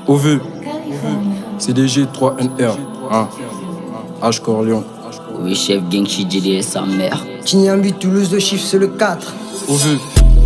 OV, CDG 3NR, H Corleon. Oui, chef gang, JD sa mère. Tignambi, Toulouse, le chiffre c'est le 4. OV.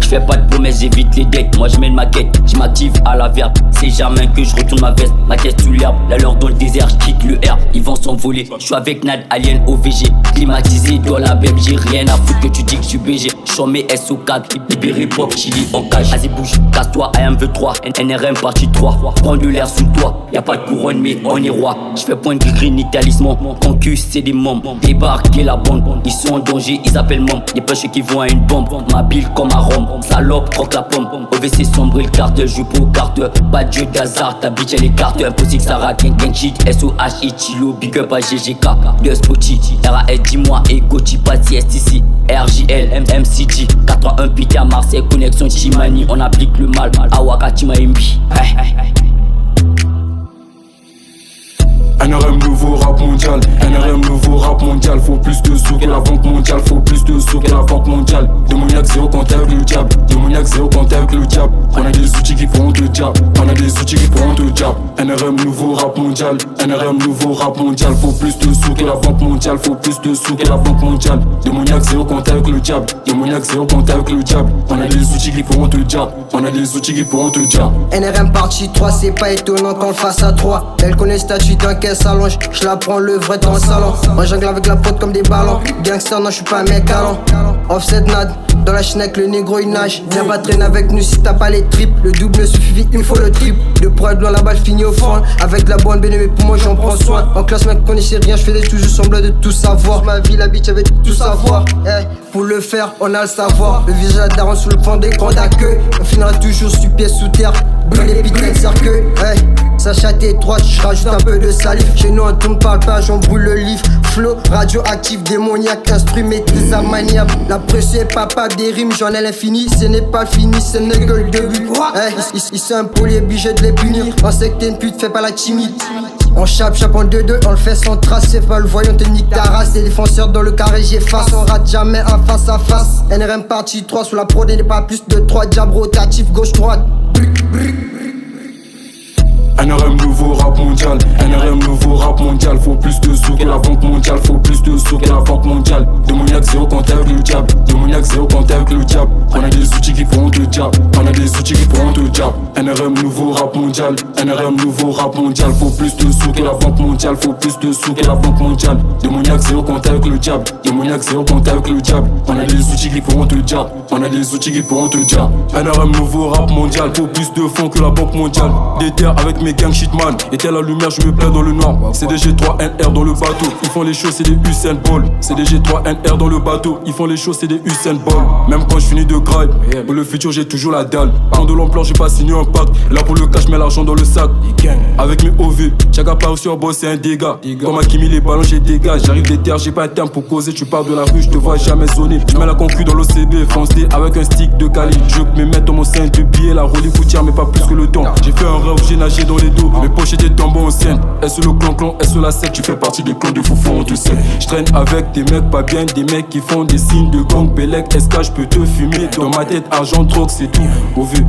J'fais pas de promesses, j'évite les decks. Moi j'mets ma quête, j'mactive à la verte. C'est jamais que je retourne ma veste. Ma tête sous l'herbe, la leur dans le désert, j'quitte le R. Ils vont s'envoler, j'suis avec Nad, Alien, OVG. Climatisé dans la BEM, j'ai rien à foutre que tu dis que j'suis BG. J'suis mes SO4, libéré pop, chili en cage. Vas-y bouge, casse-toi, IM23, NRM partie 3. Prends de l'air sous toi, y'a pas de couronne mais on est roi. J'fais point de gris ni talisman, ton cul c'est des mômes. Débarquer la bande, ils sont en danger, ils appellent môme. Les pêches qui vont à une bombe, ma bille comme à Rome. Salope, croque la pomme, OVC sombre, il carte, jupe au carte. Pas de jeu d'hasard, ta bitch elle écarte. Impossible que ça rate, gang shit, SOH, Ichilo, big up à GGK, de Spotty, RAS, dis-moi, et Gotti, pas de sieste ici. RJL, MCG, 81 Pité à Marseille, connexion Chimani, on applique le mal, Awaka Timaimbi. NRM nouveau rap mondial, NRM nouveau rap mondial. Faut plus de sous que la banque mondiale, faut plus de sous que la banque mondiale. Démoniaque zéro compte avec le diable, démoniaque zéro compte avec le diable. On a des outils qui pourront te diable, on a des outils qui pourront te diable. NRM nouveau rap mondial, NRM nouveau rap mondial. Faut plus de sous que la banque mondiale, faut plus de sous que la banque mondiale. Démoniaque zéro compte avec le diable, démoniaque zéro compte avec le diable. On a des outils qui pourront te diable, on a des outils qui pourront te diable. NRM partie 3, c'est pas étonnant qu'on le fasse à 3. Elle connaît le statut d'un caisse s'allonge, je la prends le vrai dans le salon. On jungle avec la pote comme des ballons. Gangster, non, je suis pas un mec allant. Offset Nad, dans la schneck, le négro il nage. Viens pas traîner avec nous si t'as pas les tripes. Le double ne suffit, il me faut le triple. De prod dans la balle finit au fond. Avec la bonne béné, mais pour moi j'en prends soin. En classe, mec, connaissez rien, je fais des toujours semblant de tout savoir. Ma vie, la bitch avait tout savoir. Pour le faire, on a le savoir. Le visage à daron sous le fond d'écran d'accueil. On finira toujours sur pied sous terre. Brûler les pics cercueil. Sa chatte étroite, je rajoute un peu de salive. Chez nous on tourne par le page, on brûle le livre. Flow, radioactif, démoniaque, instru, maîtrise à maniable. La pression est papa des rimes, j'en ai l'infini. Ce n'est pas fini, ce n'est que le début. Ils sont impolis, obligés de les punir. On sait que t'es une pute, fais pas la timide. On chape en 2-2, on le fait sans trace. C'est pas le voyant, te nique ta race. Les défenseurs dans le carré, j'efface. On rate jamais un face à face. NRM partie 3, sous la prod, il n'est pas plus de 3 diables rotatifs, gauche-droite. NRM nouveau rap mondial, NRM nouveau rap mondial. Faut plus de sous que la banque mondiale, faut plus de sous que la banque mondiale. Démoniaque zéro compte avec le diable, démoniaque zéro compte avec le diable. On a des outils qui pourront te diable, on a des outils qui pourront te diable. NRM nouveau rap mondial, NRM nouveau rap mondial. Faut plus de sous que la banque mondiale, faut plus de sous que la banque mondiale. Démoniaque zéro compte avec le diable, démoniaque zéro compte avec le diable. On a des outils qui pourront te diable, on a des outils qui pourront te diable. NRM nouveau rap mondial, faut plus de fonds que la banque mondiale. Des terres avec mes gang shitman, éteins la lumière, je me plais dans le noir. CDG 3NR dans le bateau, ils font les choses, c'est des Usain Bolt. CDG 3NR dans le bateau, ils font les choses, c'est des Usain Bolt. Même quand je finis de graille, pour le futur j'ai toujours la dalle. Prends de l'ampleur, j'ai pas signé un pacte. Là pour le cash, mets l'argent dans le sac. Avec mes OV, chaque apparition boss c'est un dégât. Comme Hakimi les ballons j'ai dégage. J'arrive des terres, j'ai pas un terme pour causer. Tu pars de la rue, je te vois jamais zoner. Je mets la concu dans l'OCB, foncé avec un stick de Cali. Je me mets dans mon sein de billets, la rollie coûtière mais pas plus que le temps. J'ai fait un rêve, j'ai nagé dans les dos. Mes poches étaient tombées en scène. Est-ce le clan, est-ce la secte? Tu fais partie des clans de foufou, on te sait. Je traîne avec des mecs pas bien, des mecs qui font des signes de gang. Bellec, SK, je peux te fumer. Dans ma tête, argent, drogue, c'est tout. Au vu.